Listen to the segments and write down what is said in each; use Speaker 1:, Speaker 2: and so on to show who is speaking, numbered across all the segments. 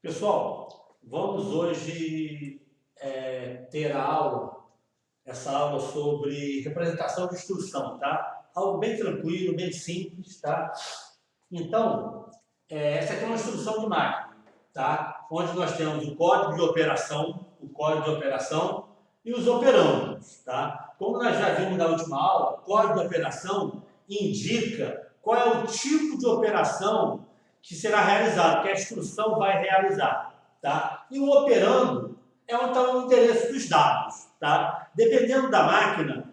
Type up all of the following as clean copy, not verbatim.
Speaker 1: Pessoal, vamos hoje ter a aula, essa aula sobre representação de instrução, tá? Algo bem tranquilo, bem simples, tá? Então, essa aqui é uma instrução de máquina, tá? Onde nós temos o código de operação e os operandos, tá? Como nós já vimos na última aula, o código de operação indica qual é o tipo de operação que será realizado, que a instrução vai realizar, tá? E o operando é onde está o endereço dos dados, tá? Dependendo da máquina,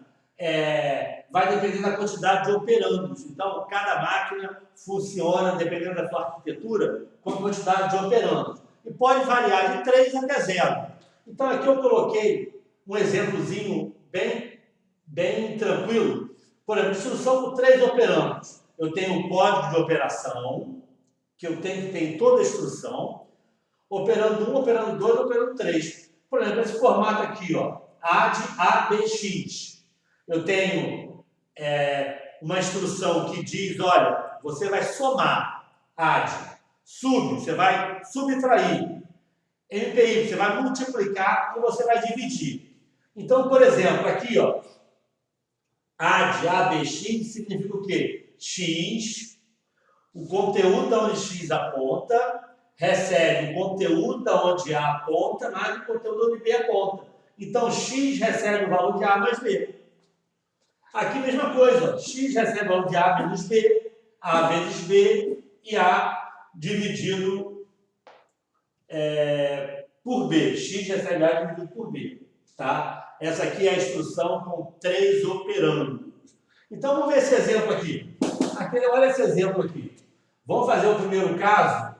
Speaker 1: vai depender da quantidade de operandos. Então, cada máquina funciona, dependendo da sua arquitetura, com a quantidade de operandos. E pode variar de 3 até 0. Então, aqui eu coloquei um exemplozinho bem tranquilo. Por exemplo, instrução com 3 operandos. Eu tenho um código de operação, que eu tenho que ter em toda a instrução, operando 1, operando 2, operando 3. Por exemplo, esse formato aqui, ó, add ABX. Eu tenho uma instrução que diz, olha, você vai somar, add, você vai subtrair, MPI, você vai multiplicar ou você vai dividir. Então, por exemplo, aqui, ó, add ABX significa o quê? X, o conteúdo da onde X aponta, recebe o conteúdo da onde A aponta, mais o conteúdo onde B aponta. Então, X recebe o valor de A mais B. Aqui, mesma coisa. X recebe o valor de A menos B, A vezes B e A dividido por B. X recebe A dividido por B. Tá? Essa aqui é a instrução com 3 operandos. Então, vamos ver esse exemplo aqui. Olha esse exemplo aqui. Vamos fazer o primeiro caso?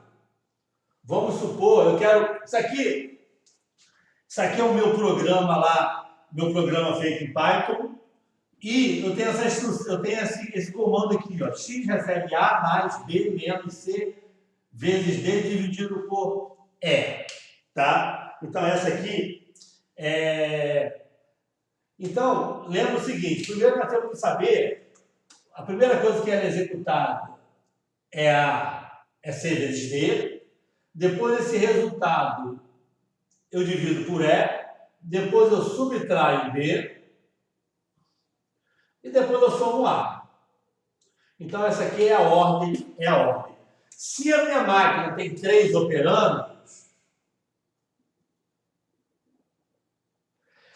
Speaker 1: Vamos supor, eu quero... Isso aqui é o meu programa lá, meu programa feito em Python. E eu tenho essa instrução, eu tenho esse comando aqui, ó. X recebe A mais B menos C vezes D dividido por E. Tá? Então, essa aqui Então, lembra o seguinte. Primeiro nós temos que saber... A primeira coisa que é executada é C vezes D. Depois esse resultado eu divido por E. Depois eu subtraio B. E depois eu somo A. Então essa aqui é a ordem. Se a minha máquina tem 3 operandos,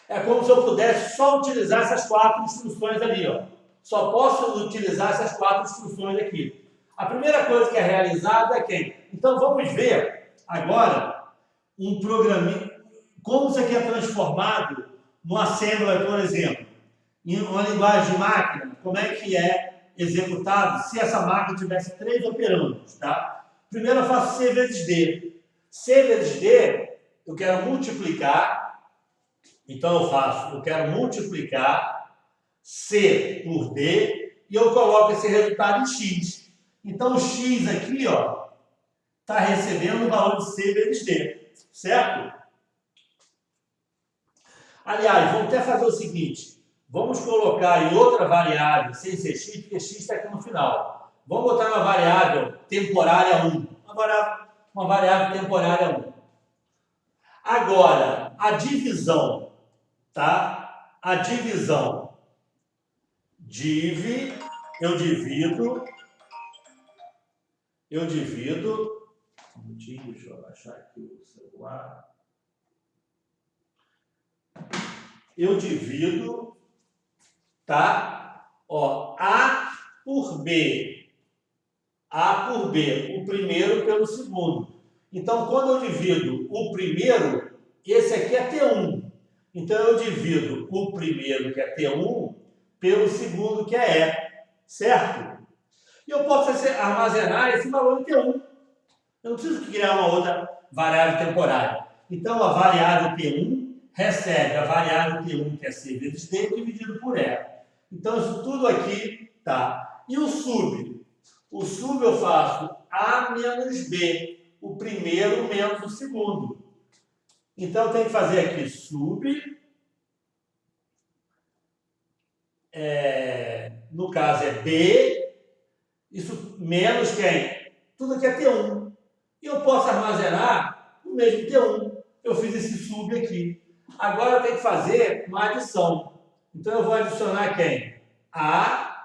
Speaker 1: é como se eu pudesse só utilizar essas 4 instruções ali, ó. Só posso utilizar essas 4 instruções aqui. A primeira coisa que é realizada é quem? Então vamos ver agora um programinha, como isso aqui é transformado no Assembler, por exemplo, em uma linguagem de máquina, como é que é executado se essa máquina tivesse 3 operandos, tá? Primeiro eu faço C vezes D. C vezes D, eu quero multiplicar, então eu quero multiplicar C por D e eu coloco esse resultado em X. Então o X aqui, ó, está recebendo o valor de C vezes D, certo? Aliás, vamos até fazer o seguinte, vamos colocar em outra variável, sem ser X, porque X está aqui no final. Vamos botar uma variável temporária 1. Uma variável temporária 1. Agora, a divisão, tá? A divisão. Eu divido. Um minutinho, deixa eu achar aqui o celular. Eu divido, tá? Ó, A por B, o primeiro pelo segundo. Então, quando eu divido o primeiro, esse aqui é T1. Então, eu divido o primeiro, que é T1, pelo segundo, que é E, certo? E eu posso armazenar esse valor em T1. Eu não preciso criar uma outra variável temporária. Então, a variável T1 recebe a variável T1, que é C vezes D, dividido por E. Então, isso tudo aqui tá. E o sub? O sub eu faço A menos B, o primeiro menos o segundo. Então, eu tenho que fazer aqui sub, no caso é B, isso menos quem? Tudo aqui é T1. E eu posso armazenar mesmo T1. Eu fiz esse sub aqui. Agora eu tenho que fazer uma adição. Então eu vou adicionar quem? A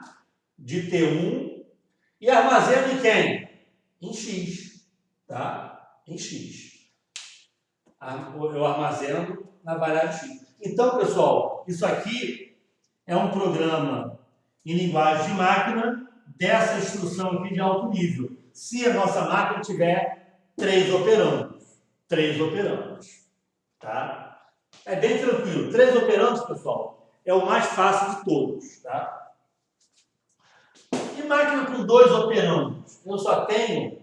Speaker 1: de T1 e armazeno em quem? Em X. Tá? Em X. Eu armazeno na variável X. Então, pessoal, isso aqui é um programa em linguagem de máquina dessa instrução aqui de alto nível. Se a nossa máquina tiver 3 operandos. 3 operandos. Tá? É bem tranquilo. 3 operandos, pessoal, é o mais fácil de todos. Tá? E máquina com 2 operandos? Eu só tenho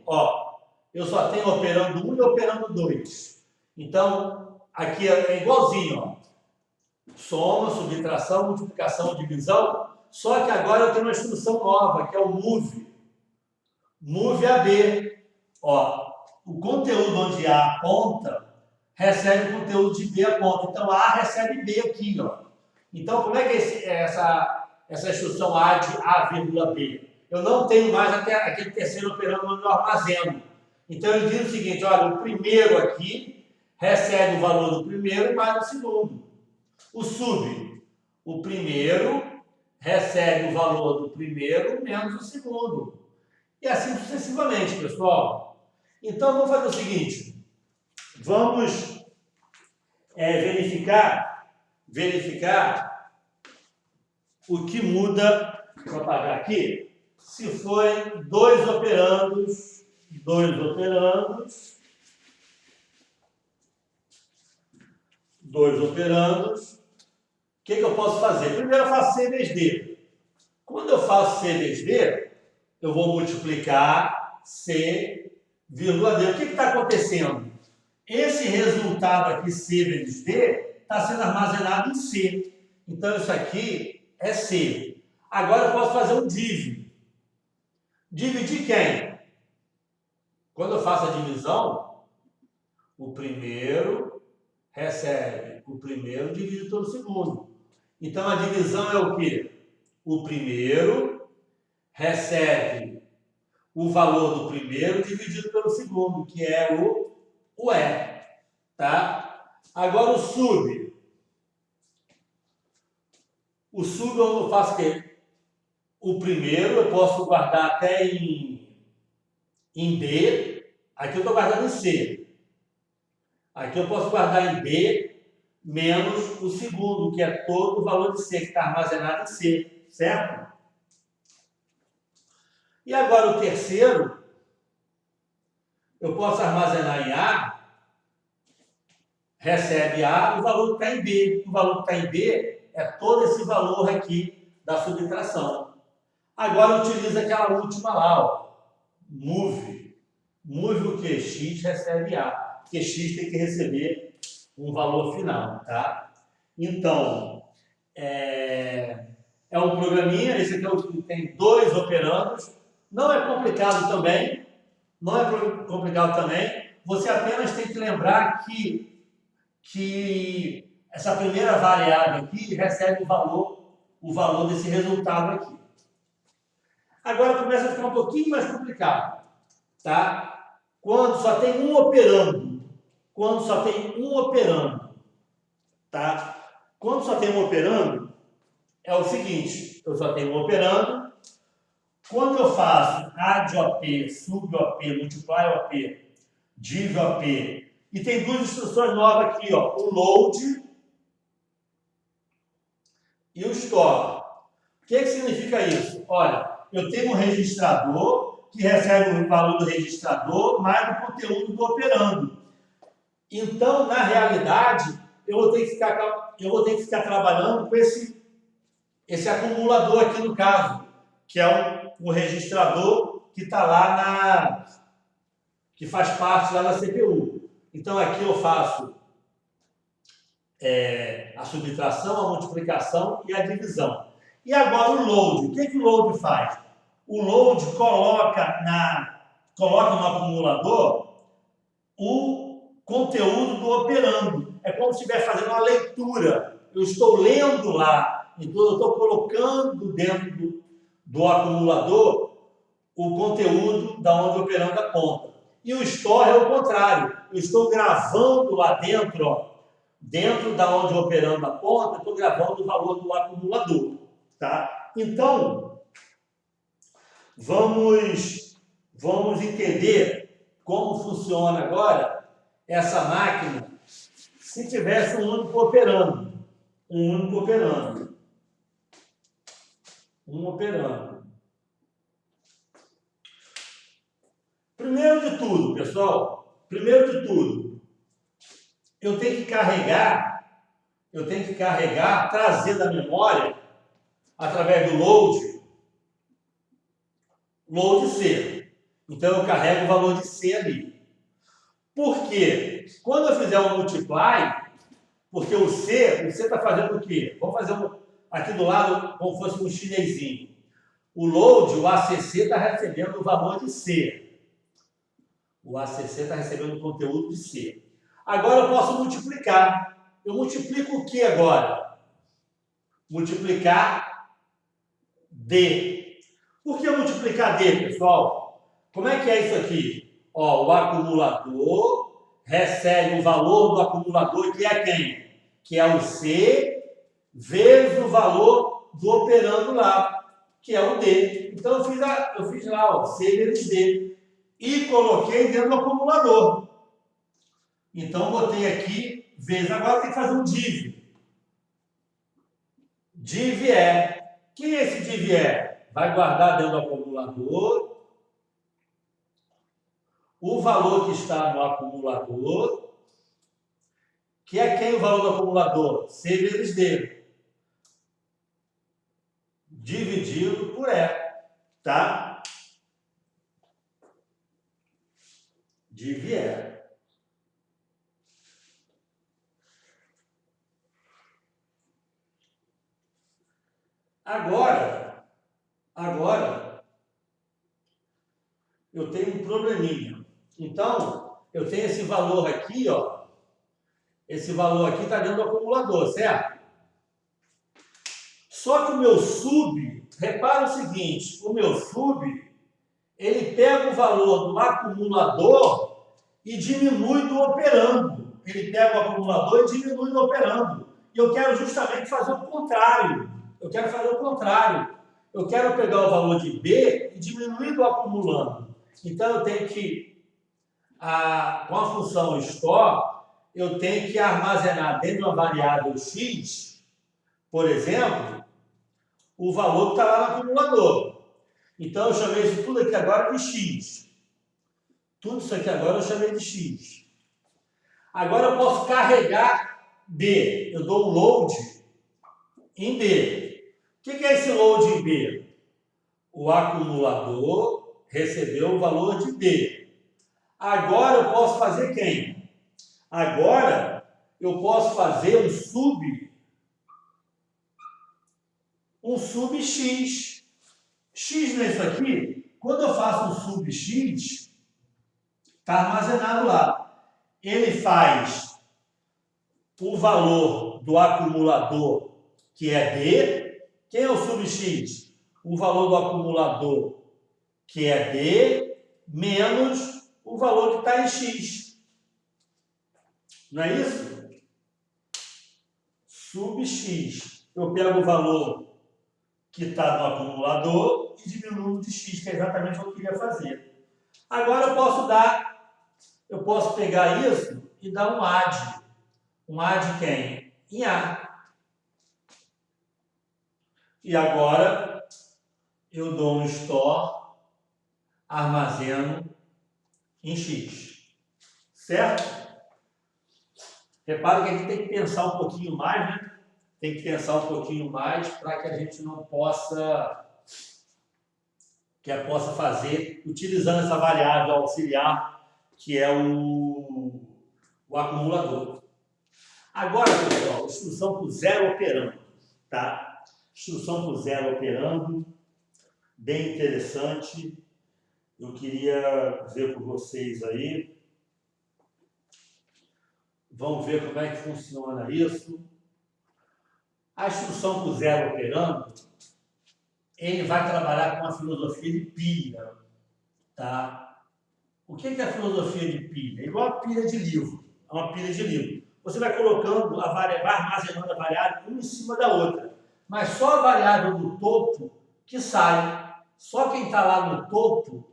Speaker 1: operando 1 e operando 2. Então, aqui é igualzinho, ó. Soma, subtração, multiplicação, divisão. Só que agora eu tenho uma instrução nova, que é o move. Move AB. Ó, o conteúdo onde A aponta recebe o conteúdo de B aponta. Então, A recebe B aqui, ó. Então, como é que é essa instrução A de A, B? Eu não tenho mais até aquele terceiro operando onde eu armazeno. Então, ele diz o seguinte, olha, o primeiro aqui recebe o valor do primeiro mais do segundo. O sub, o primeiro recebe o valor do primeiro menos o segundo. E assim sucessivamente, pessoal. Então, vamos fazer o seguinte. Vamos verificar o que muda, vou apagar aqui, se forem 2 operandos, o que eu posso fazer? Primeiro eu faço C vezes D. Quando eu faço C vezes D, eu vou multiplicar C, vírgula D. O que está acontecendo? Esse resultado aqui, C vezes D, está sendo armazenado em C. Então, isso aqui é C. Agora eu posso fazer um div. Dividir quem? Quando eu faço a divisão, o primeiro recebe o primeiro dividido pelo segundo. Então, a divisão é o quê? O primeiro recebe o valor do primeiro dividido pelo segundo, que é o E. Tá? Agora, o sub. O sub eu faço o quê? O primeiro eu posso guardar até em D. Aqui eu estou guardando em C. Aqui eu posso guardar em B menos o segundo, que é todo o valor de C, que está armazenado em C, certo? E agora o terceiro, eu posso armazenar em A, recebe A, o valor que está em B. O valor que está em B é todo esse valor aqui da subtração. Agora utiliza aquela última lá, ó, move. Move o que? X recebe A, porque X tem que receber um valor final, tá? Então, é um programinha, esse aqui é o que tem 2 operandos, não é complicado também, você apenas tem que lembrar que essa primeira variável aqui recebe o valor desse resultado aqui. Agora começa a ficar um pouquinho mais complicado, tá? Quando só tem um operando, tá? Quando só tem um operando, é o seguinte, eu só tenho um operando, quando eu faço A de OP, sub OP, multiply OP, div OP, e tem 2 instruções novas aqui, ó, o load e o store. O que significa isso? Olha, eu tenho um registrador que recebe o valor do registrador mais o conteúdo do operando. Então, na realidade, eu vou ter que ficar trabalhando com esse acumulador aqui no caso, que é o registrador que está lá que faz parte lá da CPU. Então, aqui eu faço a subtração, a multiplicação e a divisão. E agora o load. O que o load faz? O load coloca no acumulador o conteúdo do operando. É como se estivesse fazendo uma leitura. Eu estou lendo lá, então eu estou colocando dentro do acumulador o conteúdo da onde o operando aponta. E o store é o contrário. Eu estou gravando lá dentro, ó, dentro da onde operando a ponta, eu estou gravando o valor do acumulador. Tá? Então, vamos entender como funciona agora essa máquina se tivesse um único operando. Um único operando. Um operando. Primeiro de tudo, pessoal, eu tenho que carregar, trazer da memória, através do load C. Então, eu carrego o valor de C ali. Por quê? Quando eu fizer um multiply, porque o C está fazendo o quê? Vamos fazer aqui do lado como fosse um chinesinho. O load, o ACC, está recebendo o valor de C. O ACC está recebendo o conteúdo de C. Agora eu posso multiplicar. Eu multiplico o que agora? Multiplicar D. Por que multiplicar D, pessoal? Como é que é isso aqui? Ó, o acumulador recebe o valor do acumulador, que é quem? Que é o C, vezes o valor do operando lá, que é o D. Então eu fiz lá, ó, C vezes D. E coloquei dentro do acumulador. Então botei aqui, vezes. Agora tem que fazer um div. Div é. Quem é esse div é? Vai guardar dentro do acumulador o valor que está no acumulador, que é quem o valor do acumulador? C vezes D. Dividido por E. Tá? Div E. Agora, eu tenho um probleminha. Então, eu tenho esse valor aqui, ó. Esse valor aqui está dentro do acumulador, certo? Só que o meu sub, repara o seguinte, o meu sub, ele pega o valor do acumulador e diminui do operando. Ele pega o acumulador e diminui do operando. E eu quero justamente fazer o contrário. Eu quero pegar o valor de B e diminuir do acumulando. Então, eu tenho que, com a função store, eu tenho que armazenar dentro de uma variável x, por exemplo, o valor que está lá no acumulador. Então, eu chamei isso tudo aqui agora de x. Tudo isso aqui agora eu chamei de x. Agora eu posso carregar B. Eu dou um load em B. O que é esse load em B? O acumulador recebeu o valor de B. Agora eu posso fazer quem? Agora eu posso fazer um sub x. X não é isso aqui? Quando eu faço um sub x, está armazenado lá. Ele faz o valor do acumulador, que é D. Quem é o sub x? O valor do acumulador, que é D, menos o valor que está em x. Não é isso? Sub x. Eu pego o valor que está no acumulador e diminuo de x, que é exatamente o que eu queria fazer. Agora eu posso pegar isso e dar um add. Um add quem? Em A. E agora eu dou um store, armazeno em x. Certo? Repare que aqui tem que pensar um pouquinho mais, né? Tem que pensar um pouquinho mais para que a gente não possa fazer utilizando essa variável auxiliar que é o acumulador. Agora, pessoal, instrução por zero operando, tá? Instrução por zero operando, bem interessante. Eu queria ver com vocês aí. Vamos ver como é que funciona isso. A instrução por zero operando, ele vai trabalhar com a filosofia de pilha, tá? O que é a filosofia de pilha? É igual a pilha de livro. É uma pilha de livro. Você vai colocando, vai armazenando a variável uma em cima da outra. Mas só a variável do topo que sai. Só quem está lá no topo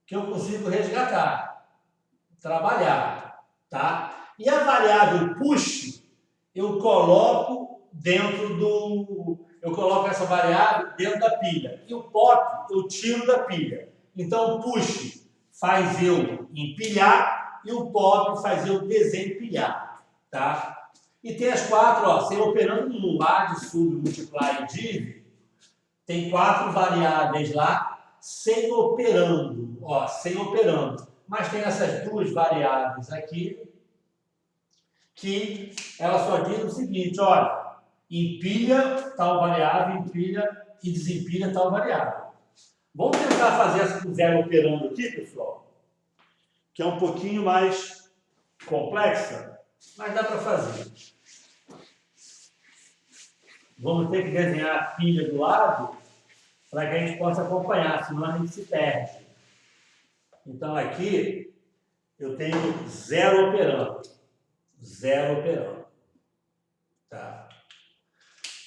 Speaker 1: que eu consigo resgatar, trabalhar, tá? E a variável push, eu coloco essa variável dentro da pilha. E o pop eu tiro da pilha. Então o push faz eu empilhar e o pop faz eu desempilhar, tá? E tem as quatro, ó, sem operando no add, sub, multiply e div, tem 4 variáveis lá, sem operando, ó, sem operando. Mas tem essas 2 variáveis aqui, que ela só diz o seguinte, olha, empilha tal variável, empilha e desempilha tal variável. Vamos tentar fazer essa com zero operando aqui, pessoal, que é um pouquinho mais complexa, mas dá para fazer. Vamos ter que desenhar a pilha do lado para que a gente possa acompanhar, senão a gente se perde. Então aqui eu tenho zero operando. Zero operando. Tá?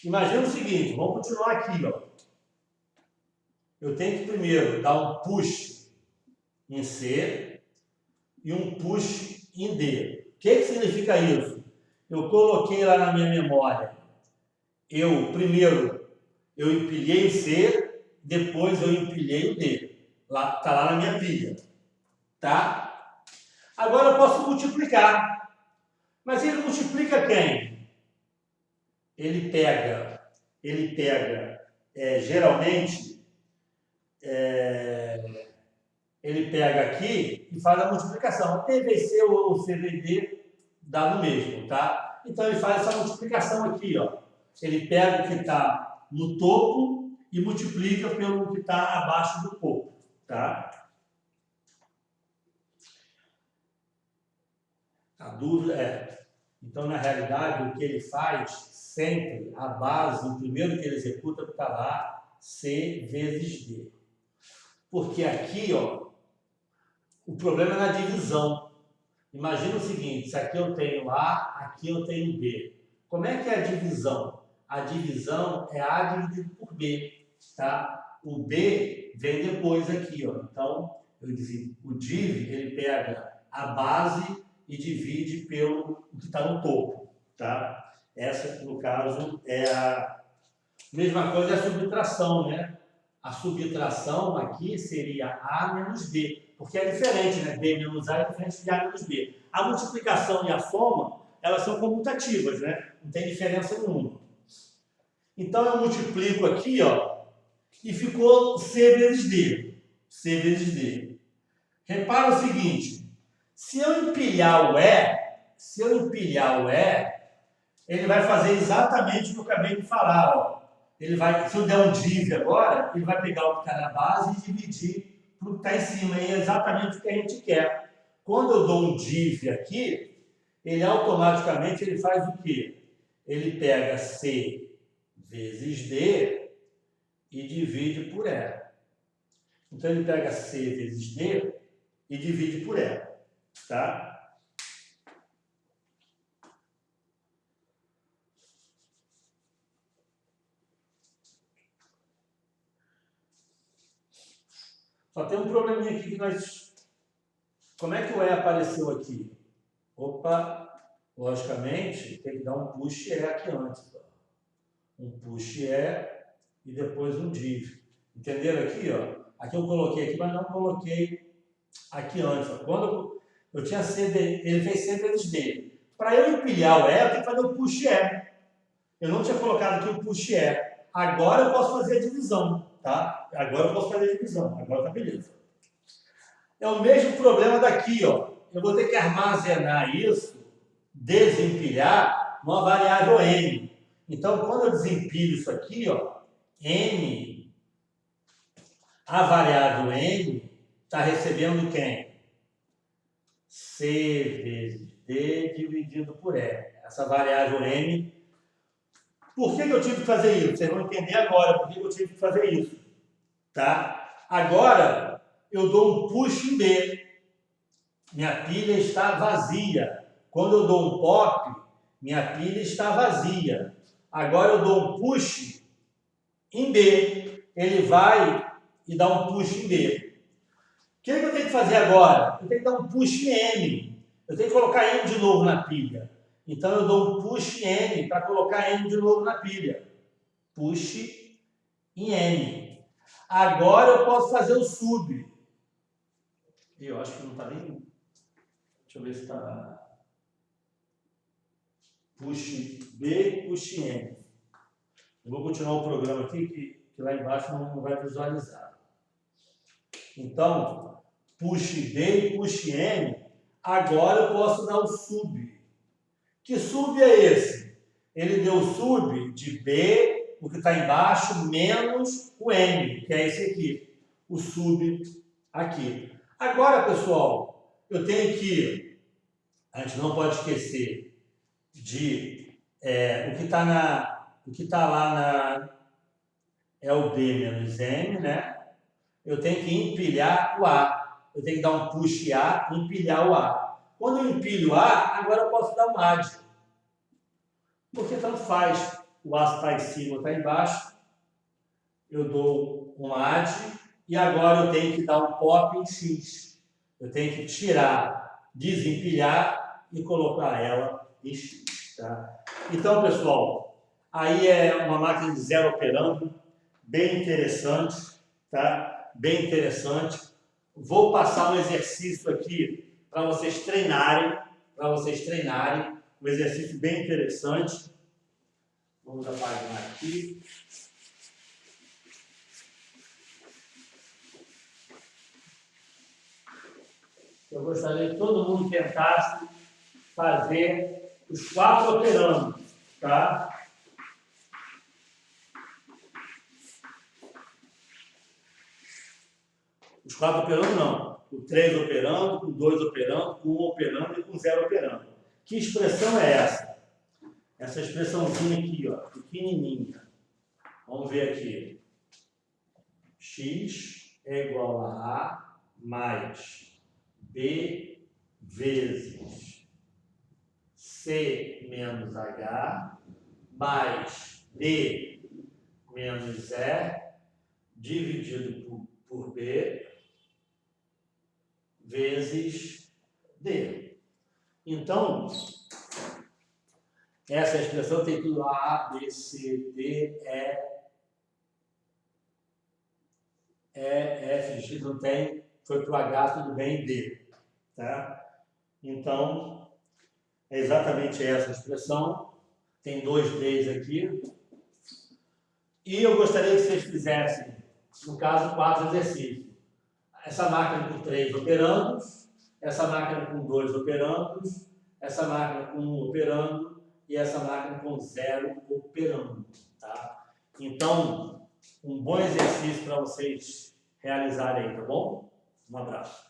Speaker 1: Imagina o seguinte, vamos continuar aqui, ó. Eu tenho que primeiro dar um push em C e um push em D. O que significa isso? Eu coloquei lá na minha memória. Primeiro eu empilhei o C, depois eu empilhei o D. Está lá na minha pilha. Tá? Agora eu posso multiplicar. Mas ele multiplica quem? Ele pega geralmente, ele pega aqui e faz a multiplicação. TVC ou CVD dá no mesmo, tá? Então ele faz essa multiplicação aqui, ó. Ele pega o que está no topo e multiplica pelo que está abaixo do topo, tá? A dúvida é... Então, na realidade, o que ele faz, sempre, a base, o primeiro que ele executa, está lá, C vezes D. Porque aqui, ó, o problema é na divisão. Imagina o seguinte, se aqui eu tenho A, aqui eu tenho B. Como é que é a divisão? A divisão é A dividido por B, tá? O B vem depois aqui, ó. Então, eu disse, o div, ele pega a base e divide pelo que está no topo, tá? Essa, no caso, é a mesma coisa, é a subtração, né? A subtração aqui seria A menos B, porque é diferente, né? B menos A é diferente de A menos B. A multiplicação e a soma, elas são comutativas, né? Não tem diferença nenhuma. Então, eu multiplico aqui, ó, e ficou C vezes D. C vezes D. Repara o seguinte, se eu empilhar o E, ele vai fazer exatamente o que eu acabei de falar, ó. Se eu der um div agora, ele vai pegar o que está na base e dividir para o que está em cima. E é exatamente o que a gente quer. Quando eu dou um div aqui, ele automaticamente ele faz o quê? Ele pega C vezes D e divide por E. Então, ele pega C vezes D e divide por E. Tá? Só tem um probleminha aqui que nós... Como é que o E apareceu aqui? Opa, logicamente, tem que dar um push E aqui antes. Ó. Um push E e depois um div. Entenderam aqui? Ó? Aqui eu coloquei aqui, mas não coloquei aqui antes. Ó. Quando eu tinha C, D, ele fez C vezes D. Para eu empilhar o E, eu tenho que fazer o push E. Eu não tinha colocado aqui o push E. Agora eu posso fazer a divisão, tá? Agora eu posso fazer a divisão. Agora tá beleza. É o mesmo problema daqui, ó. Eu vou ter que armazenar isso, desempilhar, numa variável N. Então, quando eu desempilho isso aqui, ó, N, a variável N, está recebendo quem? C vezes D dividido por E. Essa variável N. Por que eu tive que fazer isso? Vocês vão entender agora por que eu tive que fazer isso. Tá? Agora, eu dou um push em B. Minha pilha está vazia. Quando eu dou um pop, minha pilha está vazia. Agora eu dou um push em B. Ele vai e dá um push em B. O que eu tenho que fazer agora? Eu tenho que dar um push em M. Eu tenho que colocar M de novo na pilha. Então eu dou um push em M para colocar M de novo na pilha. Push em M. Agora eu posso fazer o sub. Eu acho que não está nem... Deixa eu ver se está... Push B, push M. Eu vou continuar o programa aqui, que lá embaixo não vai visualizar. Então, push B e push M. Agora eu posso dar o sub. Que sub é esse? Ele deu o sub de B, o que está embaixo, menos o M, que é esse aqui. O sub aqui. Agora, pessoal, eu tenho que... A gente não pode esquecer de o que está lá é o B menos M, né? Eu tenho que empilhar o A. Eu tenho que dar um push A e empilhar o A. Quando eu empilho o A, agora eu posso dar um AD. Porque tanto faz. O A está em cima ou está embaixo. Eu dou um AD e agora eu tenho que dar um pop em X. Eu tenho que tirar, desempilhar e colocar ela em X. Tá? Então, pessoal, aí é uma máquina de zero operando, bem interessante, tá? Bem interessante. Vou passar um exercício aqui para vocês treinarem, um exercício bem interessante. Vamos apagar aqui. Eu gostaria que todo mundo tentasse fazer os 4 operando, tá? Os 4 operando não. O 3 operando, com 2 operando, com 1 operando e com 0 operando. Que expressão é essa? Essa expressãozinha aqui, ó, pequenininha. Vamos ver aqui. X é igual a A mais B vezes C menos H mais D menos E dividido por B vezes D. Então, essa expressão tem tudo A, B, C, D, F, X não tem, foi para o H, tudo bem, D. Tá? Então, é exatamente essa expressão. Tem 2 Ds aqui. E eu gostaria que vocês fizessem, no caso, 4 exercícios. Essa máquina com 3 operandos, essa máquina com 2 operandos, essa máquina com 1 operando e essa máquina com 0 operando. Tá? Então, um bom exercício para vocês realizarem aí, tá bom? Um abraço.